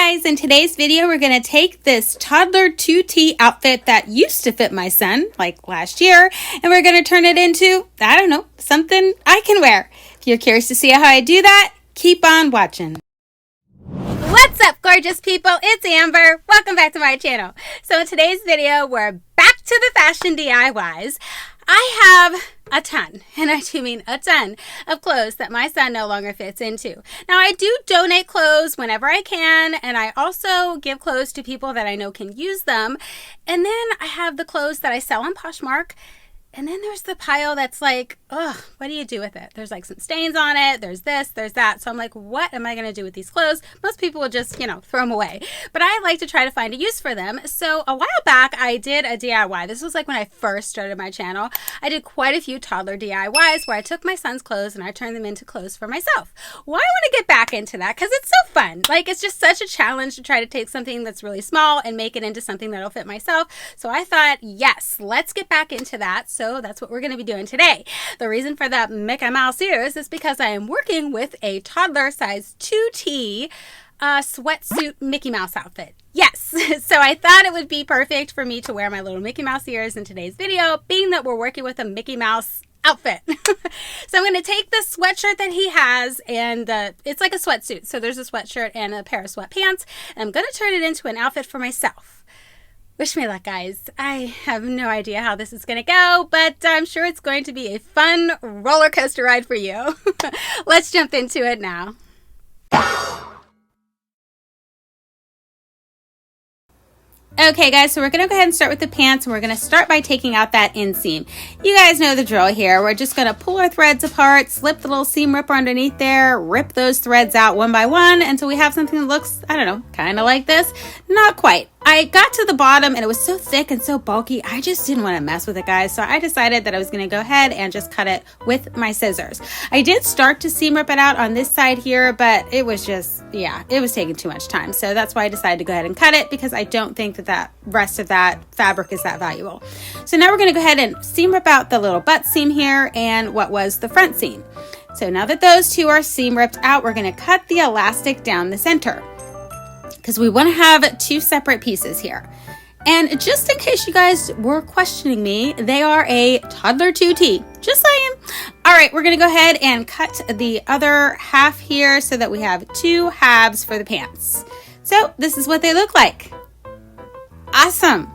guys, in today's video we're going to take this toddler 2T outfit that used to fit my son like last year, and we're going to turn it into, I don't know, something I can wear. If you're curious to see how I do that, keep on watching. What's up, gorgeous people? It's Amber. Welcome back to my channel. So in today's video we're back to the fashion DIYs. I have a ton, and I do mean a ton, of clothes that my son no longer fits into. Now, I do donate clothes whenever I can, and I also give clothes to people that I know can use them. And then I have the clothes that I sell on Poshmark. And then there's the pile that's like, ugh, what do you do with it? There's like some stains on it. There's this, there's that. So I'm like, what am I going to do with these clothes? Most people will just, throw them away. But I like to try to find a use for them. So a while back, I did a DIY. This was like when I first started my channel. I did quite a few toddler DIYs where I took my son's clothes and I turned them into clothes for myself. Well, I want to get back into that because it's so fun. Like, it's just such a challenge to try to take something that's really small and make it into something that'll fit myself. So I thought, yes, let's get back into that. So that's what we're going to be doing today. The reason for that Mickey Mouse ears is because I am working with a toddler size 2T sweatsuit Mickey Mouse outfit. Yes, so I thought it would be perfect for me to wear my little Mickey Mouse ears in today's video, being that we're working with a Mickey Mouse outfit. So I'm going to take the sweatshirt that he has, and it's like a sweatsuit. So there's a sweatshirt and a pair of sweatpants, and I'm going to turn it into an outfit for myself. Wish me luck, guys. I have no idea how this is going to go, but I'm sure it's going to be a fun roller coaster ride for you. Let's jump into it now. Okay guys, so we're going to go ahead and start with the pants, and we're going to start by taking out that inseam. You guys know the drill here. We're just going to pull our threads apart, slip the little seam ripper underneath there, rip those threads out one by one until we have something that looks, I don't know, kind of like this. Not quite. I got to the bottom and it was so thick and so bulky, I just didn't want to mess with it, guys. So I decided that I was going to go ahead and just cut it with my scissors. I did start to seam rip it out on this side here, but it was just, it was taking too much time. So that's why I decided to go ahead and cut it, because I don't think that rest of that fabric is that valuable. So now we're going to go ahead and seam rip out the little butt seam here and what was the front seam. So now that those two are seam ripped out, we're going to cut the elastic down the center, because we want to have two separate pieces here. And just in case you guys were questioning me, they are a toddler 2T. Just saying. All right, we're going to go ahead and cut the other half here so that we have two halves for the pants. So this is what they look like. Awesome.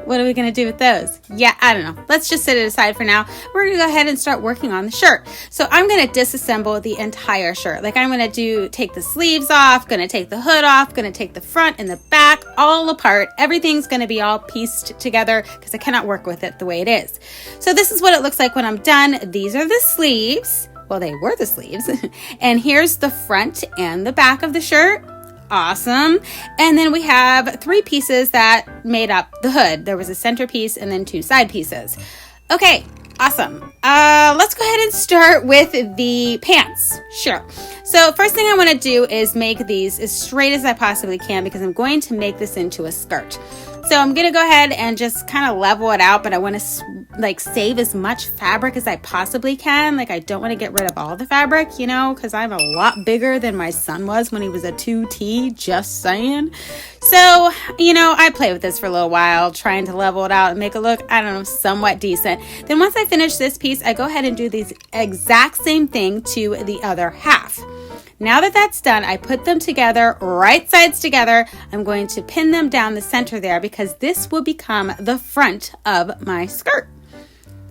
What are we going to do with those? Yeah, I don't know. Let's just set it aside for now. We're going to go ahead and start working on the shirt. So I'm going to disassemble the entire shirt. Like, I'm going to take the sleeves off, going to take the hood off, going to take the front and the back all apart. Everything's going to be all pieced together because I cannot work with it the way it is. So this is what it looks like when I'm done. These are the sleeves. Well, they were the sleeves. And here's the front and the back of the shirt. Awesome. And then we have three pieces that made up the hood. There was a center piece and then two side pieces. Okay, awesome. Let's go ahead and start with the pants. Sure. So first thing I want to do is make these as straight as I possibly can, because I'm going to make this into a skirt. So I'm going to go ahead and just kind of level it out, but I want to save as much fabric as I possibly can. Like, I don't want to get rid of all the fabric, because I'm a lot bigger than my son was when he was a 2T, just saying. So, I play with this for a little while, trying to level it out and make it look, I don't know, somewhat decent. Then once I finish this piece, I go ahead and do the exact same thing to the other half. Now that that's done, I put them together, right sides together. I'm going to pin them down the center there, because this will become the front of my skirt.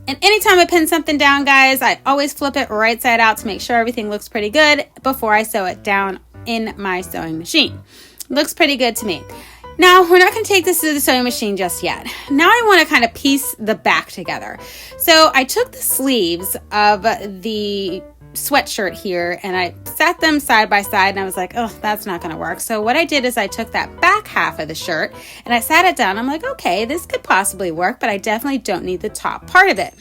And anytime I pin something down, guys, I always flip it right side out to make sure everything looks pretty good before I sew it down in my sewing machine. Looks pretty good to me. Now, we're not going to take this to the sewing machine just yet. Now I want to kind of piece the back together. So I took the sleeves of the sweatshirt here and I sat them side by side, and I was like, oh, that's not going to work. So what I did is I took that back half of the shirt and I sat it down. I'm like, okay, this could possibly work, but I definitely don't need the top part of it.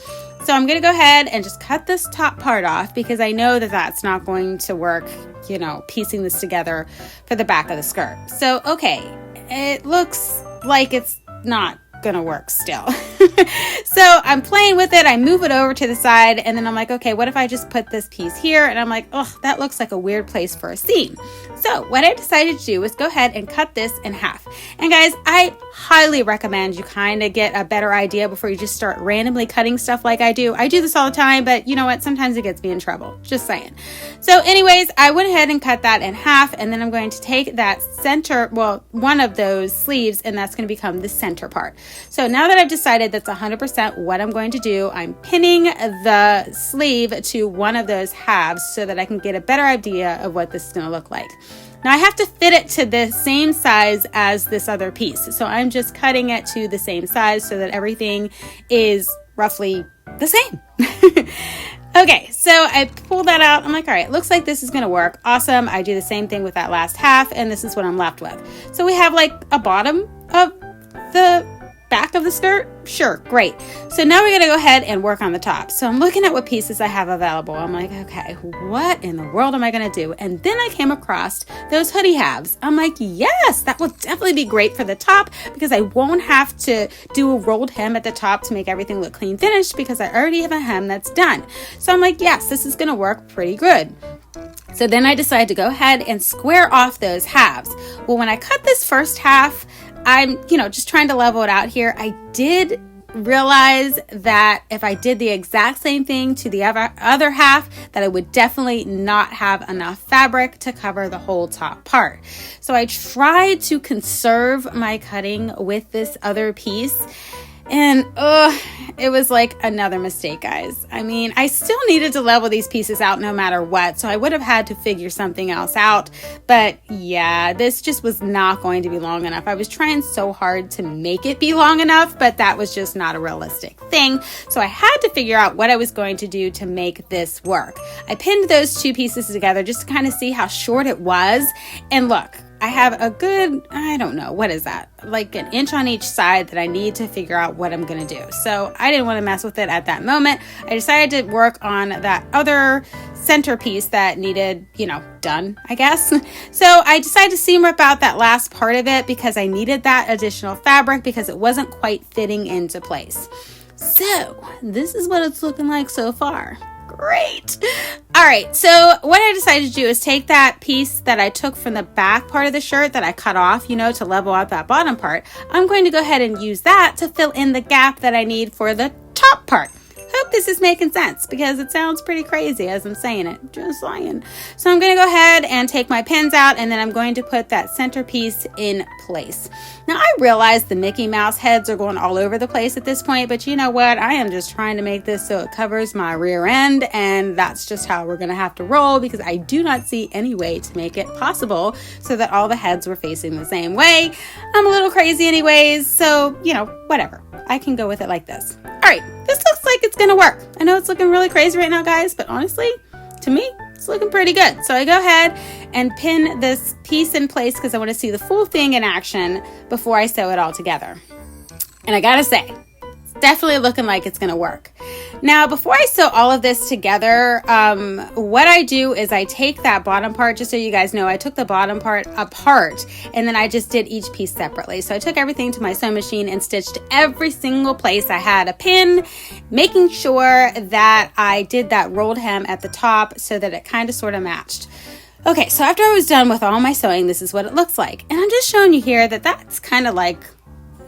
So I'm going to go ahead and just cut this top part off, because I know that that's not going to work, piecing this together for the back of the skirt. So, okay, it looks like it's not gonna work still. So I'm playing with it. I move it over to the side, and then I'm like, okay, what if I just put this piece here? And I'm like, oh, that looks like a weird place for a seam. So what I decided to do was go ahead and cut this in half. And guys, I highly recommend you kind of get a better idea before you just start randomly cutting stuff like I do. I do this all the time, but you know what? Sometimes it gets me in trouble. Just saying. So anyways, I went ahead and cut that in half, and then I'm going to take that center, well, one of those sleeves, and that's going to become the center part. So now that I've decided that's 100% what I'm going to do, I'm pinning the sleeve to one of those halves so that I can get a better idea of what this is going to look like. Now I have to fit it to the same size as this other piece. So I'm just cutting it to the same size so that everything is roughly the same. Okay, so I pull that out. I'm like, all right, looks like this is going to work. Awesome. I do the same thing with that last half, and this is what I'm left with. So we have like a bottom of the back of the skirt. Sure, great. So now we're going to go ahead and work on the top. So I'm looking at what pieces I have available. I'm like, okay, what in the world am I going to do? And then I came across those hoodie halves. I'm like, yes, that will definitely be great for the top because I won't have to do a rolled hem at the top to make everything look clean finished because I already have a hem that's done. So I'm like, yes, this is going to work pretty good. So then I decided to go ahead and square off those halves. Well, when I cut this first half, I'm, just trying to level it out here. I did realize that if I did the exact same thing to the other half, that I would definitely not have enough fabric to cover the whole top part. So I tried to conserve my cutting with this other piece. And it was like another mistake, guys. I mean, I still needed to level these pieces out no matter what. So I would have had to figure something else out. But yeah, this just was not going to be long enough. I was trying so hard to make it be long enough, but that was just not a realistic thing. So I had to figure out what I was going to do to make this work. I pinned those two pieces together just to kind of see how short it was. And look, I have a good, I don't know, what is that? Like an inch on each side that I need to figure out what I'm going to do. So I didn't want to mess with it at that moment. I decided to work on that other centerpiece that needed, done, I guess. So I decided to seam rip out that last part of it because I needed that additional fabric because it wasn't quite fitting into place. So this is what it's looking like so far. Great. All right. So what I decided to do is take that piece that I took from the back part of the shirt that I cut off, to level out that bottom part. I'm going to go ahead and use that to fill in the gap that I need for the top part. Hope this is making sense because it sounds pretty crazy as I'm saying it. Just saying. So I'm going to go ahead and take my pins out and then I'm going to put that centerpiece in place. Now I realize the Mickey Mouse heads are going all over the place at this point, but you know what? I am just trying to make this so it covers my rear end, and that's just how we're going to have to roll because I do not see any way to make it possible so that all the heads were facing the same way. I'm a little crazy anyways, so whatever. I can go with it like this. All right, this looks like it's going to work. I know it's looking really crazy right now, guys, but honestly, to me, it's looking pretty good. So I go ahead and pin this piece in place because I want to see the full thing in action before I sew it all together. And I gotta say, it's definitely looking like it's going to work. Now, before I sew all of this together, what I do is I take that bottom part, just so you guys know, I took the bottom part apart and then I just did each piece separately. So I took everything to my sewing machine and stitched every single place I had a pin, making sure that I did that rolled hem at the top so that it kind of sort of matched. Okay, so after I was done with all my sewing, this is what it looks like. And I'm just showing you here that that's kind of like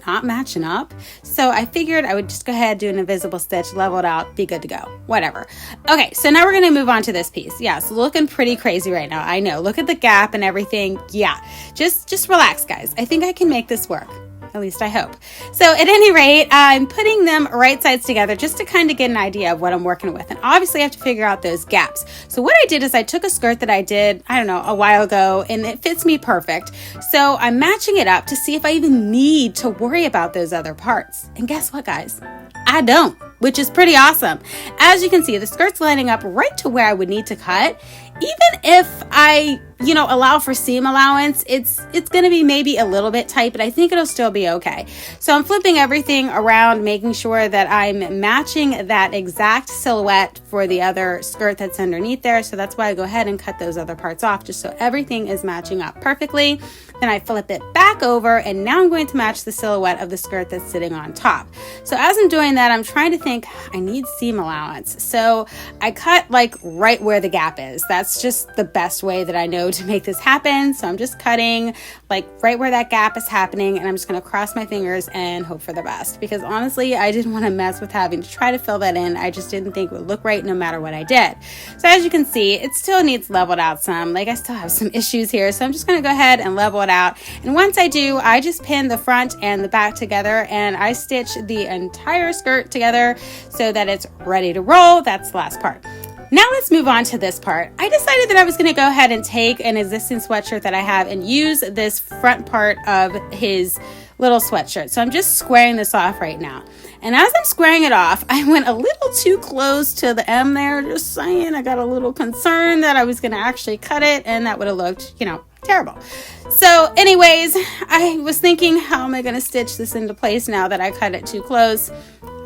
not matching up. So I figured I would just go ahead, do an invisible stitch, level it out, be good to go, whatever. Okay, so now we're going to move on to this piece. Yeah, it's looking pretty crazy right now. I know, look at the gap and everything. Yeah, just relax, guys. I think I can make this work. At least I hope. So at any rate, I'm putting them right sides together just to kind of get an idea of what I'm working with. And obviously I have to figure out those gaps. So what I did is I took a skirt that I did, a while ago, and it fits me perfect. So I'm matching it up to see if I even need to worry about those other parts. And guess what, guys? I don't, which is pretty awesome. As you can see, the skirt's lining up right to where I would need to cut. even if I, allow for seam allowance, it's going to be maybe a little bit tight, but I think it'll still be okay. So I'm flipping everything around, making sure that I'm matching that exact silhouette for the other skirt that's underneath there. So that's why I go ahead and cut those other parts off, just so everything is matching up perfectly. Then I flip it back over, and now I'm going to match the silhouette of the skirt that's sitting on top. So as I'm doing that, I'm trying to think, I need seam allowance. So I cut like right where the gap is. That's just the best way that I know to make this happen. So I'm just cutting like right where that gap is happening, and I'm just going to cross my fingers and hope for the best, because honestly, I didn't want to mess with having to try to fill that in. I just didn't think it would look right no matter what I did. So as you can see, it still needs leveled out some. Like, I still have some issues here, so I'm just going to go ahead and level it out. And once I do, I just pin the front and the back together, and I stitch the entire skirt together so that it's ready to roll. That's the last part. Now let's move on to this part. I decided that I was going to go ahead and take an existing sweatshirt that I have and use this front part of his little sweatshirt. So I'm just squaring this off right now. And as I'm squaring it off, I went a little too close to the M there, just saying. I got a little concerned that I was going to actually cut it, and that would have looked, terrible. So anyways, I was thinking, how am I going to stitch this into place now that I cut it too close?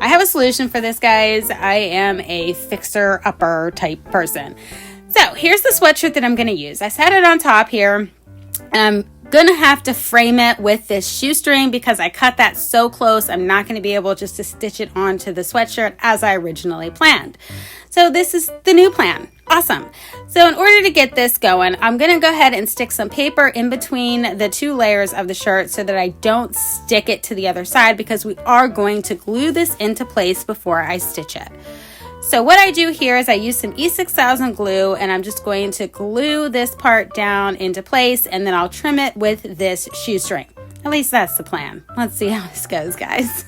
I have a solution for this, guys. I am a fixer-upper type person. So here's the sweatshirt that I'm going to use. I set it on top here. I'm going to have to frame it with this shoestring because I cut that so close. I'm not going to be able just to stitch it onto the sweatshirt as I originally planned. So this is the new plan. Awesome. So in order to get this going, I'm going to go ahead and stick some paper in between the two layers of the shirt so that I don't stick it to the other side, because we are going to glue this into place before I stitch it. So what I do here is I use some E6000 glue, and I'm just going to glue this part down into place, and then I'll trim it with this shoestring. At least that's the plan. Let's see how this goes, guys.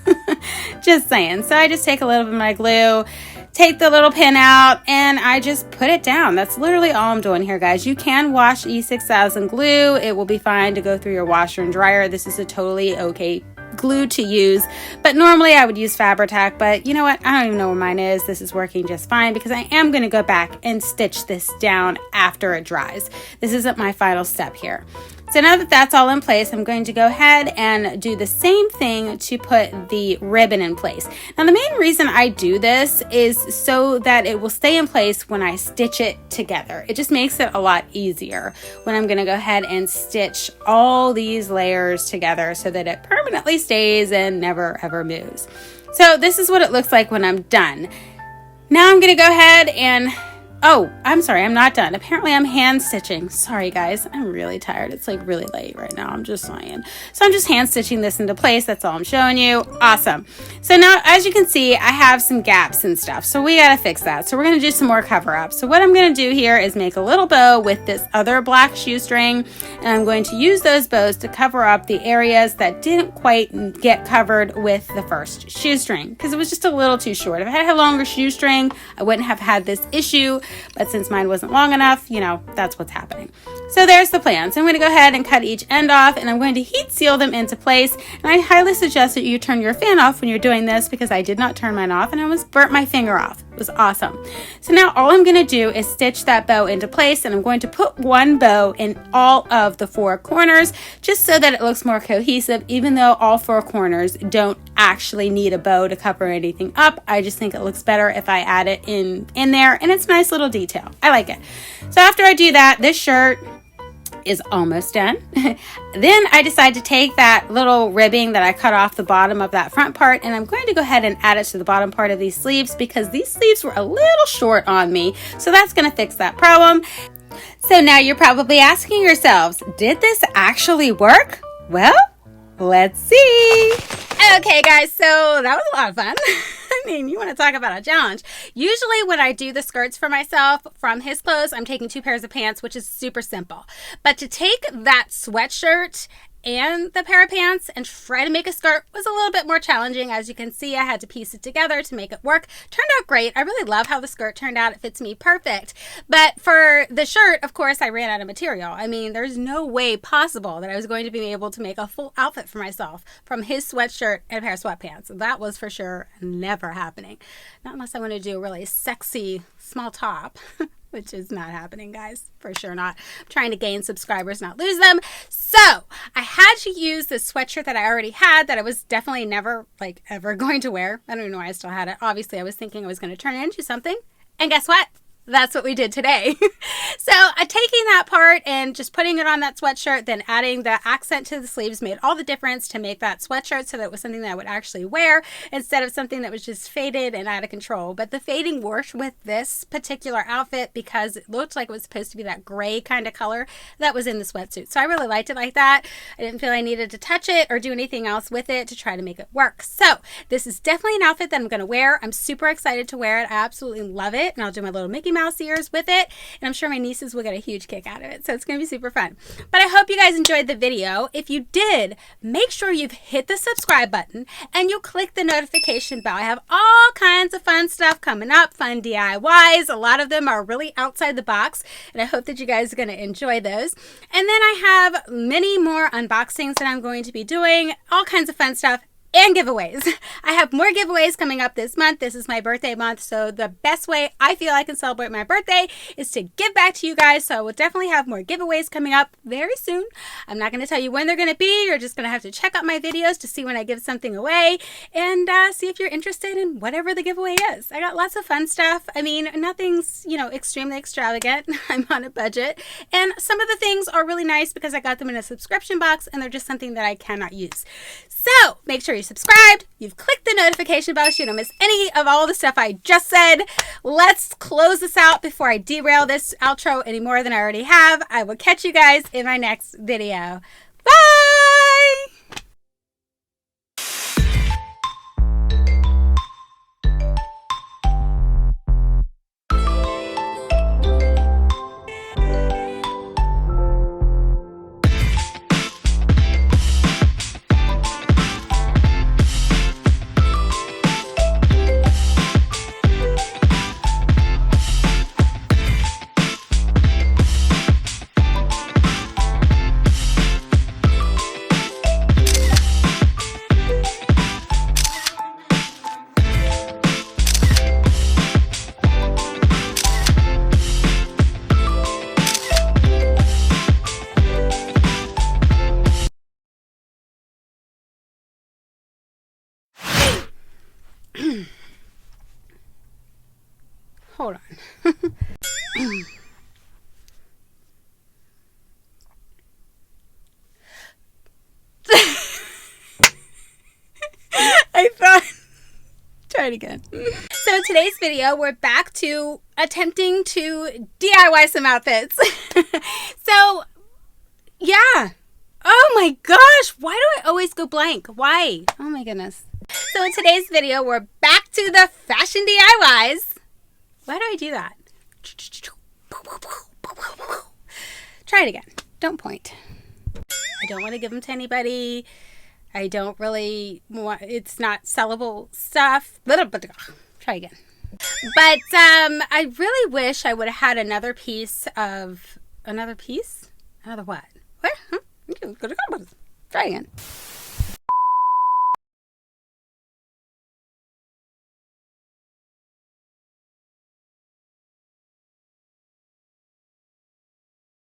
Just saying. So I just take a little bit of my glue, take the little pin out, and I just put it down. That's literally all I'm doing here, guys. You can wash E6000 glue. It will be fine to go through your washer and dryer. This is a totally okay glue to use, but normally I would use Fabri-Tac, but you know what? I don't even know where mine is. This is working just fine because I am going to go back and stitch this down after it dries. This isn't my final step here. So now that that's all in place, I'm going to go ahead and do the same thing to put the ribbon in place. Now, the main reason I do this is so that it will stay in place when I stitch it together. It just makes it a lot easier when I'm going to go ahead and stitch all these layers together so that it permanently stays and never ever moves. So this is what it looks like when I'm done. Now I'm going to go ahead and oh, I'm sorry, I'm not done. Apparently I'm hand stitching. Sorry, guys. I'm really tired. It's like really late right now. I'm just saying. So I'm just hand stitching this into place. That's all I'm showing you. Awesome. So now, as you can see, I have some gaps and stuff. So we got to fix that. So we're going to do some more cover up. So what I'm going to do here is make a little bow with this other black shoestring. And I'm going to use those bows to cover up the areas that didn't quite get covered with the first shoestring, because it was just a little too short. If I had a longer shoestring, I wouldn't have had this issue. But since mine wasn't long enough, that's what's happening. So there's the plan. So I'm going to go ahead and cut each end off, and I'm going to heat seal them into place. And I highly suggest that you turn your fan off when you're doing this, because I did not turn mine off and I almost burnt my finger off. It was awesome. So now all I'm going to do is stitch that bow into place, and I'm going to put one bow in all of the four corners just so that it looks more cohesive, even though all four corners don't actually need a bow to cover anything up. I just think it looks better if I add it in there, and it's a nice little detail. I like it. So after I do that, this shirt is almost done. Then I decide to take that little ribbing that I cut off the bottom of that front part, and I'm going to go ahead and add it to the bottom part of these sleeves, because these sleeves were a little short on me. So that's going to fix that problem. So now you're probably asking yourselves, did this actually work? Well, let's see. Okay, guys, so that was a lot of fun. I mean, you want to talk about a challenge. Usually when I do the skirts for myself from his clothes, I'm taking 2 pairs of pants, which is super simple. But to take that sweatshirt and the pair of pants and try to make a skirt was a little bit more challenging. As you can see, I had to piece it together to make it work. Turned out great. I really love how the skirt turned out. It fits me perfect. But for the shirt, of course, I ran out of material. I mean, there's no way possible that I was going to be able to make a full outfit for myself from his sweatshirt and a pair of sweatpants. That was for sure never happening. Not unless I want to do a really sexy small top which is not happening, guys. For sure not. I'm trying to gain subscribers, not lose them. So I had to use this sweatshirt that I already had that I was definitely never, like, ever going to wear. I don't even know why I still had it. Obviously, I was thinking I was going to turn it into something. And guess what? That's what we did today. So taking that part and just putting it on that sweatshirt, then adding the accent to the sleeves made all the difference to make that sweatshirt so that it was something that I would actually wear instead of something that was just faded and out of control. But the fading worked with this particular outfit because it looked like it was supposed to be that gray kind of color that was in the sweatsuit. So I really liked it like that. I didn't feel I needed to touch it or do anything else with it to try to make it work. So this is definitely an outfit that I'm going to wear. I'm super excited to wear it. I absolutely love it. And I'll do my little Mickey Mouse ears with it, and I'm sure my nieces will get a huge kick out of it, so it's going to be super fun. But I hope you guys enjoyed the video. If you did, make sure you've hit the subscribe button and you click the notification bell. I have all kinds of fun stuff coming up, fun DIYs. A lot of them are really outside the box, and I hope that you guys are going to enjoy those. And then I have many more unboxings that I'm going to be doing, all kinds of fun stuff, and giveaways. I have more giveaways coming up this month. This is my birthday month, so the best way I feel I can celebrate my birthday is to give back to you guys. So I will definitely have more giveaways coming up very soon. I'm not going to tell you when they're going to be. You're just going to have to check out my videos to see when I give something away and see if you're interested in whatever the giveaway is. I got lots of fun stuff. I mean, nothing's, you know, extremely extravagant. I'm on a budget. And some of the things are really nice because I got them in a subscription box and they're just something that I cannot use. So make sure you're subscribed, you've clicked the notification bell so you don't miss any of all the stuff I just said. Let's close this out before I derail this outro any more than I already have. I will catch you guys in my next video. Bye! Hold on. I thought, try it again. So today's video, we're back to attempting to DIY some outfits. So yeah. Oh my gosh, why do I always go blank? Why? Oh my goodness. So in today's video, we're back to the fashion DIYs. Why do I do that? Try it again. Don't point. I don't want to give them to anybody. I don't really want, it's not sellable stuff. Try again. But I really wish I would have had another piece of, another piece? Another what? What? Huh? Try again.